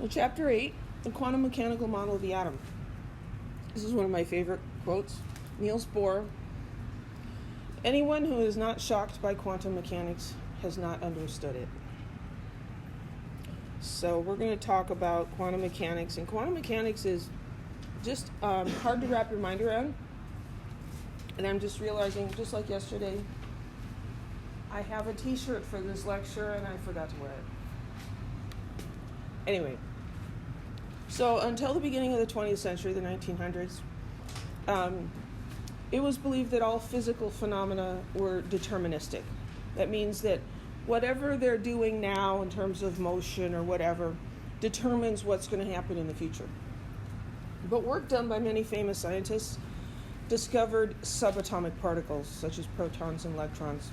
Well, Chapter 8, the quantum mechanical model of the atom. This is one of my favorite quotes. Niels Bohr: anyone who is not shocked by quantum mechanics has not understood it. So we're going to talk about quantum mechanics, and quantum mechanics is just hard to wrap your mind around. And I'm just realizing, just like yesterday, I have a t-shirt for this lecture and I forgot to wear it. Anyway, so until the beginning of the 20th century, the 1900s, it was believed that all physical phenomena were deterministic. That means that whatever they're doing now in terms of motion or whatever determines what's going to happen in the future. But work done by many famous scientists discovered subatomic particles, such as protons and electrons,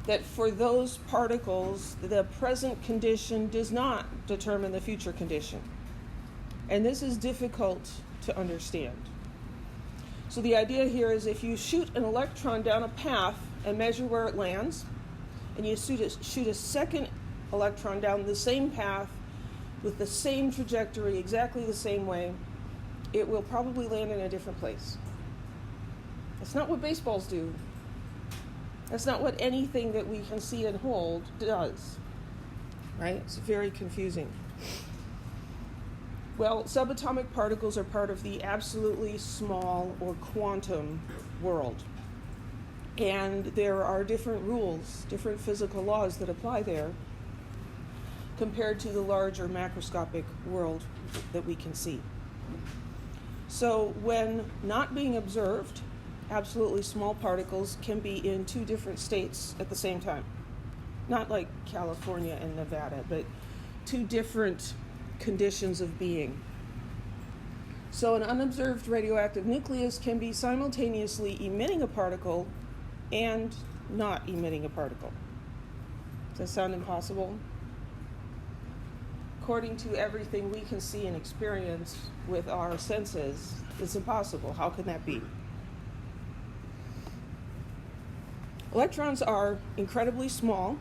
that for those particles, the present condition does not determine the future condition. And this is difficult to understand. So the idea here is if you shoot an electron down a path and measure where it lands, and you shoot a second electron down the same path with the same trajectory, exactly the same way, it will probably land in a different place. That's not what baseballs do. That's not what anything that we can see and hold does, right? It's very confusing. Well, subatomic particles are part of the absolutely small or quantum world. And there are different rules, different physical laws that apply there compared to the larger macroscopic world that we can see. So when not being observed, absolutely small particles can be in two different states at the same time. Not like California and Nevada, but two different conditions of being. So an unobserved radioactive nucleus can be simultaneously emitting a particle and not emitting a particle. Does that sound impossible? According to everything we can see and experience with our senses, it's impossible. How can that be? Electrons are incredibly small.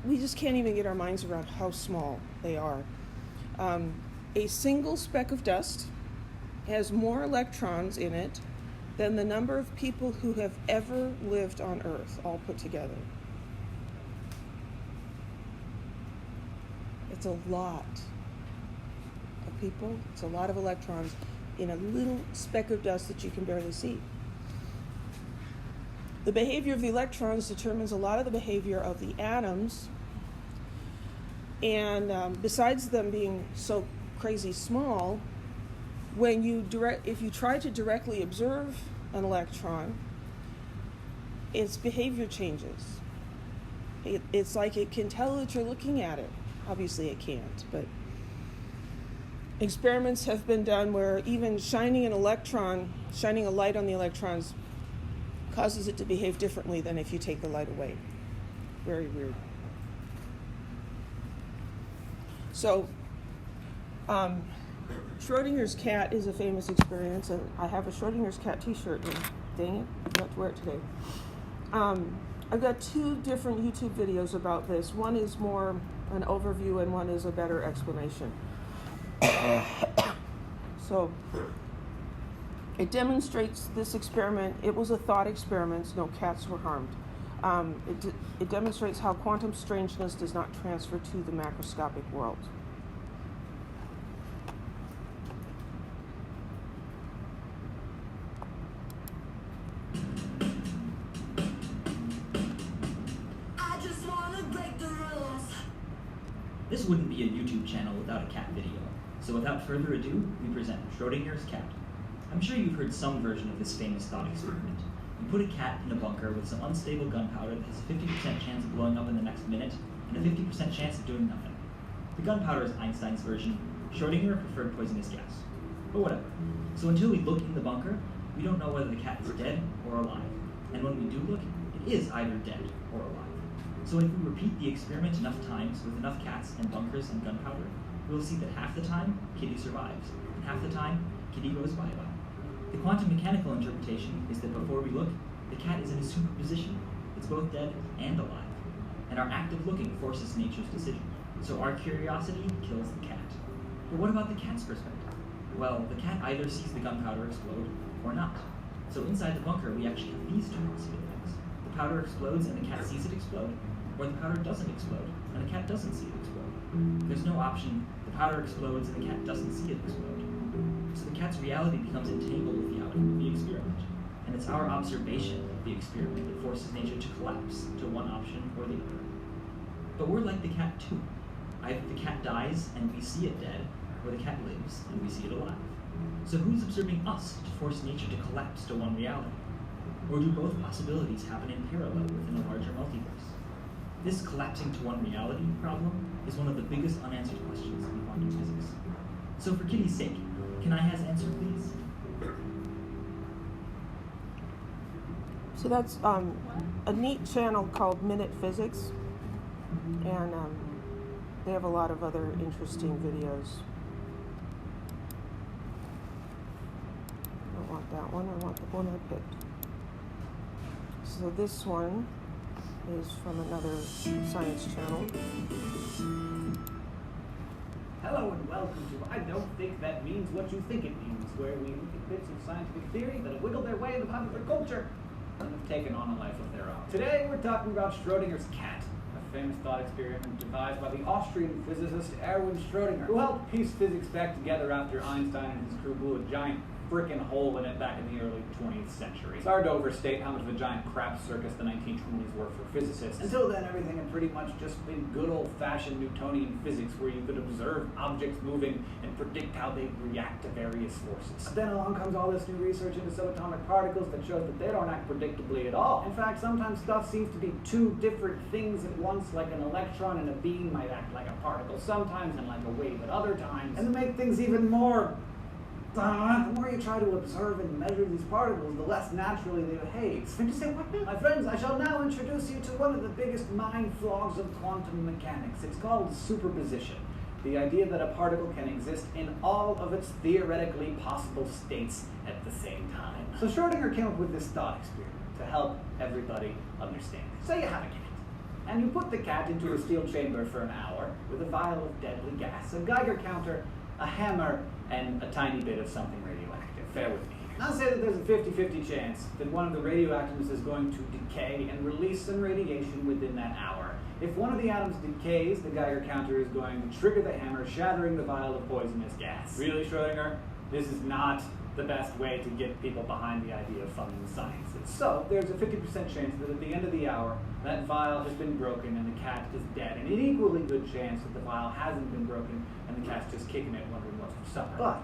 We just can't even get our minds around how small they are. A single speck of dust has more electrons in it than the number of people who have ever lived on Earth, all put together. It's a lot of people. It's a lot of electrons in a little speck of dust that you can barely see. The behavior of the electrons determines a lot of the behavior of the atoms. And besides them being so crazy small, if you try to directly observe an electron, its behavior changes. It's like it can tell that you're looking at it. Obviously it can't, but experiments have been done where even shining a light on the electrons causes it to behave differently than if you take the light away. Very weird. So, Schrodinger's cat is a famous experience, and I have a Schrodinger's cat t-shirt, and dang it, I forgot to wear it today. I've got two different YouTube videos about this. One is more an overview, and one is a better explanation. So, it demonstrates this experiment. It was a thought experiment. No cats were harmed. It demonstrates how quantum strangeness does not transfer to the macroscopic world. This wouldn't be a YouTube channel without a cat video. So without further ado, we present Schrodinger's cat. I'm sure you've heard some version of this famous thought experiment. You put a cat in a bunker with some unstable gunpowder that has a 50% chance of blowing up in the next minute and a 50% chance of doing nothing. The gunpowder is Einstein's version. Schrodinger preferred poisonous gas. But whatever. So until we look in the bunker, we don't know whether the cat is dead or alive. And when we do look, it is either dead or alive. So if we repeat the experiment enough times with enough cats and bunkers and gunpowder, we'll see that half the time, Kitty survives, and half the time, Kitty goes bye-bye. The quantum mechanical interpretation is that before we look, the cat is in a superposition. It's both dead and alive. and our act of looking forces nature's decision. So our curiosity kills the cat. But what about the cat's perspective? Well, the cat either sees the gunpowder explode or not. So inside the bunker, we actually have these two possibilities. The powder explodes and the cat sees it explode, or the powder doesn't explode and the cat doesn't see it explode. There's no option, the powder explodes and the cat doesn't see it explode. So the cat's reality becomes entangled with the outcome of the experiment. And it's our observation of the experiment that forces nature to collapse to one option or the other. But we're like the cat too. Either the cat dies and we see it dead, or the cat lives and we see it alive. So who's observing us to force nature to collapse to one reality? Or do both possibilities happen in parallel within a larger multiverse? This collapsing to one reality problem is one of the biggest unanswered questions in quantum physics. So for Kitty's sake, can I have answer, please? So that's a neat channel called Minute Physics, and they have a lot of other interesting videos. I don't want that one, I want the one I picked. So this one is from another science channel. Hello and welcome to I Don't Think That Means What You Think It Means, where we look at bits of scientific theory that have wiggled their way into popular culture and have taken on a life of their own. Today we're talking about Schrodinger's cat, a famous thought experiment devised by the Austrian physicist Erwin Schrodinger, who helped piece physics back together after Einstein and his crew blew a giant frickin' hole in it back in the early 20th century. It's hard to overstate how much of a giant crap circus the 1920s were for physicists. Until then, everything had pretty much just been good old-fashioned Newtonian physics, where you could observe objects moving and predict how they react to various forces. But then along comes all this new research into subatomic particles that shows that they don't act predictably at all. In fact, sometimes stuff seems to be two different things at once, like an electron and a beam might act like a particle sometimes and like a wave at other times. And to make things even more the more you try to observe and measure these particles, the less naturally they behave. Did you say what now? My friends, I shall now introduce you to one of the biggest mind flogs of quantum mechanics. It's called superposition. The idea that a particle can exist in all of its theoretically possible states at the same time. So Schrodinger came up with this thought experiment to help everybody understand. So you have a cat, and you put the cat into a steel chamber for an hour with a vial of deadly gas, a Geiger counter, a hammer, and a tiny bit of something radioactive. Bear with me here. I'll say that there's a 50-50 chance that one of the radioactives is going to decay and release some radiation within that hour. If one of the atoms decays, the Geiger counter is going to trigger the hammer, shattering the vial of poisonous gas. Really, Schrodinger? This is not the best way to get people behind the idea of funding sciences. So, there's a 50% chance that at the end of the hour, that vial has been broken and the cat is dead. And an equally good chance that the vial hasn't been broken and the cat's just kicking it wondering what's for supper. But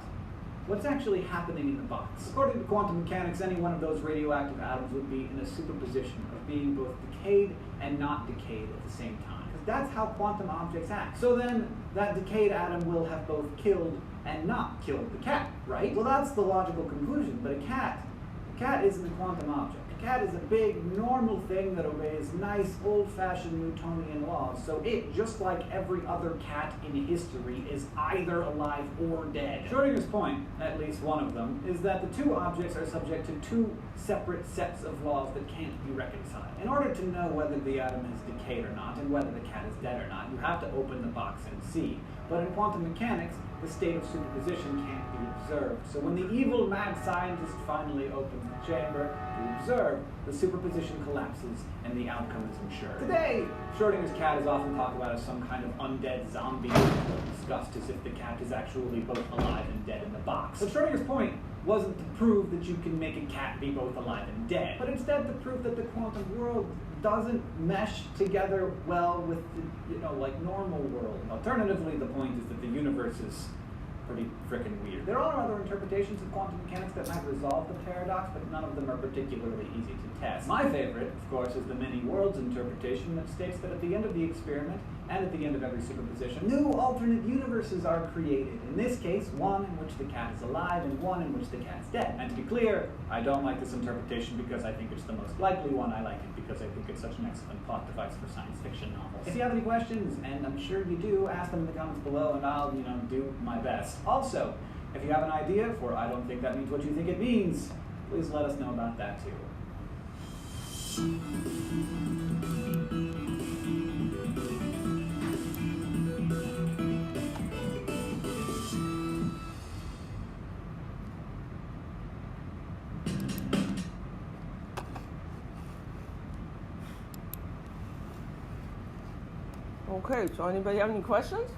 what's actually happening in the box? According to quantum mechanics, any one of those radioactive atoms would be in a superposition of being both decayed and not decayed at the same time. Because that's how quantum objects act. So then, that decayed atom will have both killed and not killed the cat, right? Well, that's the logical conclusion, but a cat isn't a quantum object. A cat is a big, normal thing that obeys nice, old-fashioned Newtonian laws, so it, just like every other cat in history, is either alive or dead. Schrodinger's point, at least one of them, is that the two objects are subject to two separate sets of laws that can't be reconciled. In order to know whether the atom has decayed or not, and whether the cat is dead or not, you have to open the box and see. But in quantum mechanics, the state of superposition can't be observed. So when the evil mad scientist finally opens the chamber to observe, the superposition collapses and the outcome is ensured. Today, Schrodinger's cat is often talked about as some kind of undead zombie, discussed as if the cat is actually both alive and dead in the box. But Schrodinger's point wasn't to prove that you can make a cat be both alive and dead, but instead to prove that the quantum world doesn't mesh together well with the, like normal world. Alternatively, the point is that the universe is pretty frickin' weird. There are other interpretations of quantum mechanics that might resolve the paradox, but none of them are particularly easy to test. My favorite, of course, is the many worlds interpretation that states that at the end of the experiment, and at the end of every superposition, new alternate universes are created. In this case, one in which the cat is alive and one in which the cat's dead. And to be clear, I don't like this interpretation because I think it's the most likely one. I like it because I think it's such an excellent plot device for science fiction novels. If you have any questions, and I'm sure you do, ask them in the comments below and I'll, do my best. Also, if you have an idea for I Don't Think That Means What You Think It Means, please let us know about that too. Okay, so anybody have any questions?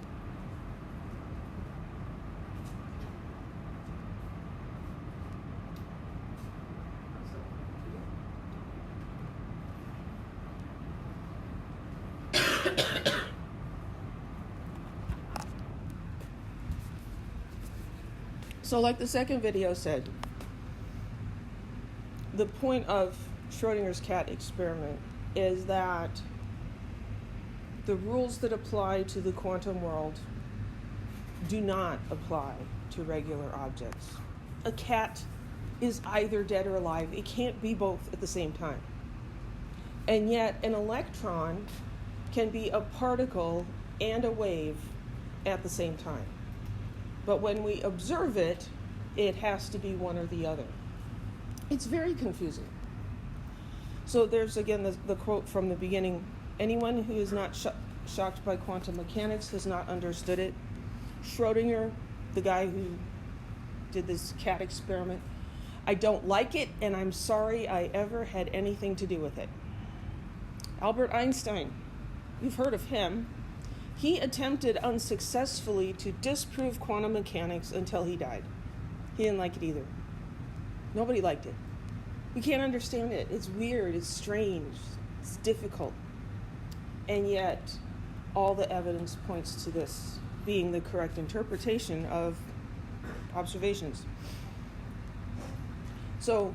So like the second video said, the point of Schrodinger's cat experiment is that the rules that apply to the quantum world do not apply to regular objects. A cat is either dead or alive. It can't be both at the same time. And yet an electron can be a particle and a wave at the same time. But when we observe it, it has to be one or the other. It's very confusing. So there's again the quote from the beginning: anyone who is not shocked by quantum mechanics has not understood it. Schrodinger, the guy who did this cat experiment, I don't like it, and I'm sorry I ever had anything to do with it. Albert Einstein, you've heard of him. He attempted unsuccessfully to disprove quantum mechanics until he died. He didn't like it either. Nobody liked it. We can't understand it. It's weird, it's strange, it's difficult. And yet, all the evidence points to this being the correct interpretation of observations. So,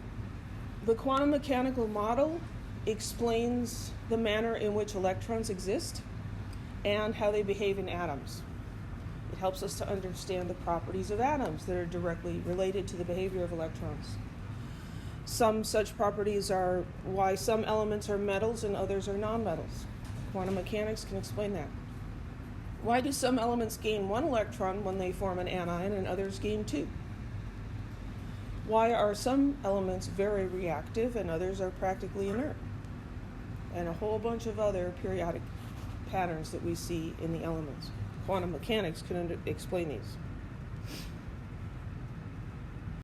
the quantum mechanical model explains the manner in which electrons exist and how they behave in atoms. It helps us to understand the properties of atoms that are directly related to the behavior of electrons. Some such properties are why some elements are metals and others are nonmetals. Quantum mechanics can explain that. Why do some elements gain one electron when they form an anion and others gain two? Why are some elements very reactive and others are practically inert? And a whole bunch of other periodic patterns that we see in the elements. Quantum mechanics can explain these.